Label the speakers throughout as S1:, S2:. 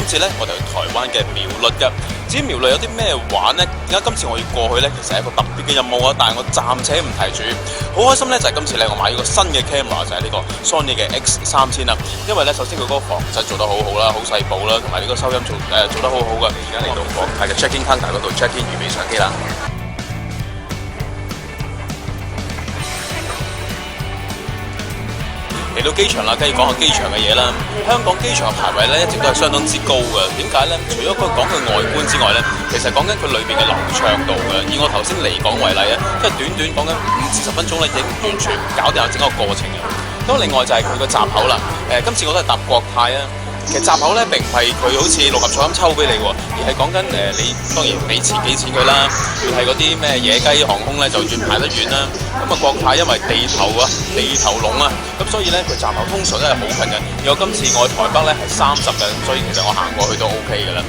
S1: 次咧，我哋去台灣嘅苗栗㗎。至於苗栗有啲咩玩呢？點解今次我要過去呢？其實係一個特別嘅任務啊，但係我暫且唔提住。好開心呢，就係今次咧，我買咗個新嘅 camera，就係呢個 Sony 嘅 X3000啦。因為咧，首先佢嗰個防震做得好好啦，好細部啦，同埋呢個收音做得好好㗎。而家嚟到國泰嘅 check-in counter 嗰度 check-in 預備上機啦。嚟到機場啦，梗係講下機場嘅嘢啦。香港機場嘅排位咧一直都係相當之高嘅。點解咧？除咗佢講佢外觀之外咧，其實講緊佢裏邊嘅流暢度嘅。以我頭先嚟講為例啊，即係短講緊5至10分鐘咧，已經完全搞掂整個過程嘅。咁另外就係佢個閘口啦。今次我都係搭國泰啊。其實閘口咧並唔係佢好似六合彩咁抽俾你喎，而係講緊你當然俾錢幾錢佢啦。越係嗰啲咩野雞航空咧就越排得遠啦。咁啊國泰因為地頭龍啊，咁所以咧佢閘口通常都係好近嘅。而我今次我去台北咧係30嘅，所以其實我行過去都 OK 嘅啦。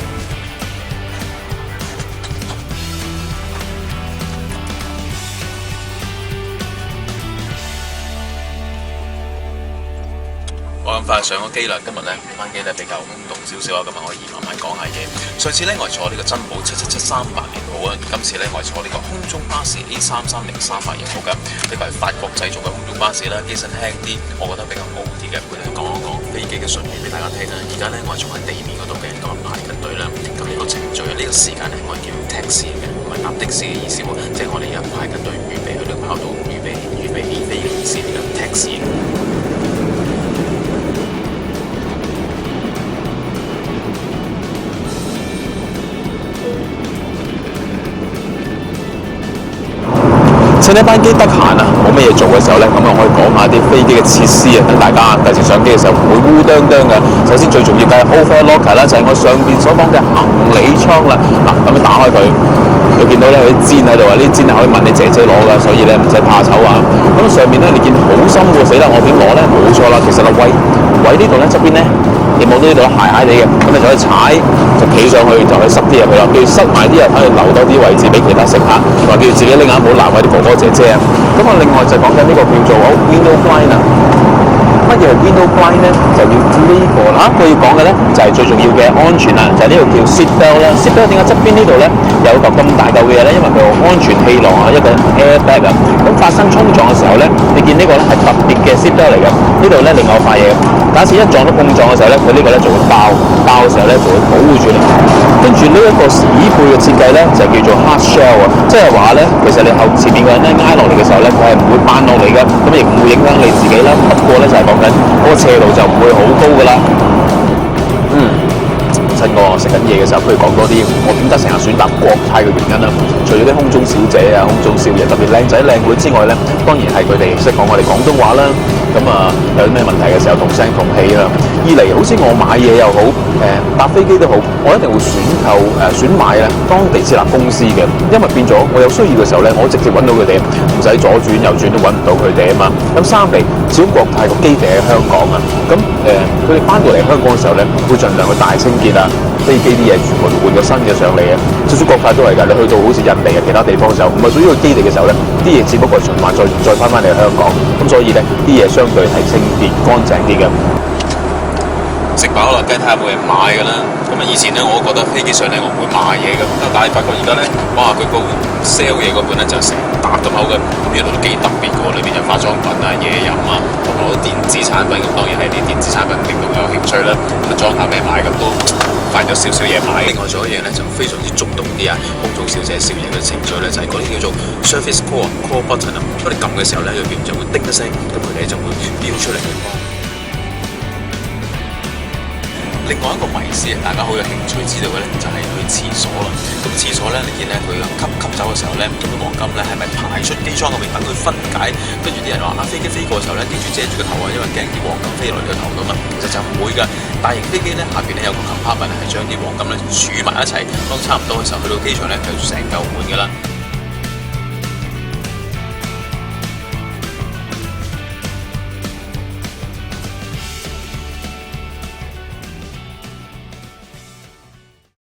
S1: 我咁快上咗機啦，今日咧班機咧比較空洞少少啊，今日可以慢慢講下嘢。上次咧我係坐呢個珍寶777-300型號啊，今次咧我係坐呢個空中巴士 A330-300型號嘅，呢個係法國製造嘅空中巴士啦，機身輕啲，我覺得比較好啲嘅。我哋講一講飛機嘅順序俾大家聽啦。而家咧我係坐喺地面嗰度嘅，咁排緊隊啦。咁呢個程序呢個時間咧我係叫 taxi 嘅，唔係搭的士嘅意思喎，即係我哋而家排緊隊預備去呢個跑道預備起飛嘅意思嚟嘅 taxi。趁呢班機得閒啊，冇乜嘢做嘅時候咧，咁我可以講下啲飛機嘅設施啊，等大家第時上機嘅時候唔會烏啄啄嘅。首先最重要嘅係 overlocker 啦，就係我上邊所講嘅行李艙啦。嗱，咁樣打開佢，你見到咧有啲氈喺度啊，呢啲氈係可以問你姐姐攞㗎，所以咧唔使怕醜啊。咁上面咧你見好深喎，死啦！我點攞咧？冇錯啦，其實位呢度咧側邊咧，你望到呢度鞋地嘅，咁你就可以踩，就企上去就可以塞啲入去啦。叫塞埋啲人喺度留多啲位置俾其他乘客，同埋叫自己拎下唔好攔位啲哥哥姐姐啊。咁啊，另外就講緊呢個叫做window blind 啊。乜嘢係 window blind 咧？就要呢個啦。佢要講嘅咧就係最重要嘅安全啦，就係呢個叫 seat belt 啦。seat belt 點解側邊呢度咧有嚿咁大嚿嘅嘢咧？因為佢有安全氣囊啊，一個 airbag 啊。咁發生衝撞嘅時候咧，你見呢個咧係特別嘅 seat belt 嚟嘅。呢度咧另外有塊嘢，假設一撞到碰撞嘅時候咧，佢呢個咧就會爆嘅時候咧就會保護住你。跟住呢一個椅背嘅設計咧就叫做 hard shell 啊，即係話咧其實你後前面個人咧挨落嚟嘅時候咧，佢係唔會扳落嚟嘅，咁亦唔會影響你自己啦。不過咧就係講緊嗰個斜度就唔會好高噶啦。趁我食緊嘢嘅時候，不如講多啲我點解成日選擇國泰嘅原因啦。除咗啲空中小姐啊、空中少爺特別靚仔靚女之外咧，當然係佢哋識講我哋廣東話啦。咁啊有啲咩問題嘅時候同聲同氣啦。二嚟好似我買嘢又好，搭飛機都好，我一定會選買啊當地設立公司嘅，因為變咗我有需要嘅時候咧，我直接揾到佢哋，唔使左轉右轉都揾唔到佢哋啊嘛。咁三嚟，始終國泰個基地喺香港啊，咁佢哋翻到嚟香港嘅時候咧，會盡量去大清潔啊，飛機啲嘢全部換個新嘅上嚟啊。就算國泰都係㗎，你去到好似印尼啊其他地方嘅時候，唔係屬於個基地嘅時候咧，啲嘢只不過循環再翻嚟香港，咁所以咧啲嘢相對係清潔乾淨啲嘅。食飽啦，梗係睇下有冇嘢買㗎啦。咁啊，以前咧我覺得飛機上咧我唔會買嘢嘅，但係發覺而家咧，哇佢個 sell 嘢嗰本咧就成沓咁厚嘅，咁原來都幾特別嘅喎，裏邊有化妝品啊、嘢飲啊，同埋好多電子產品，咁當然係啲電子產品令到我有興趣啦。咁啊裝下咩買咁都買咗少少嘢買。另外仲有一樣咧就非常之觸動啲啊，空中小姐少爺嘅程序咧就係嗰啲叫做 service call button 啊，我哋撳嘅時候咧裏邊就會叮一聲，咁佢哋就會飆出嚟去幫。另外一個迷思大家好有興趣知道嘅咧，就係去廁所啦。咁廁所咧，你見咧佢吸走嘅時候咧，咁啲黃金咧係咪排出機艙入面等佢分解？跟住啲人話飛機飛過嘅時候咧，記住遮住個頭啊，因為驚啲黃金飛落嚟個頭度嘛。其實就唔會㗎。大型飛機咧下邊咧有個 compartment係將啲黃金咧儲埋一齊，當差唔多嘅時候去到機場咧就成嚿滿㗎啦。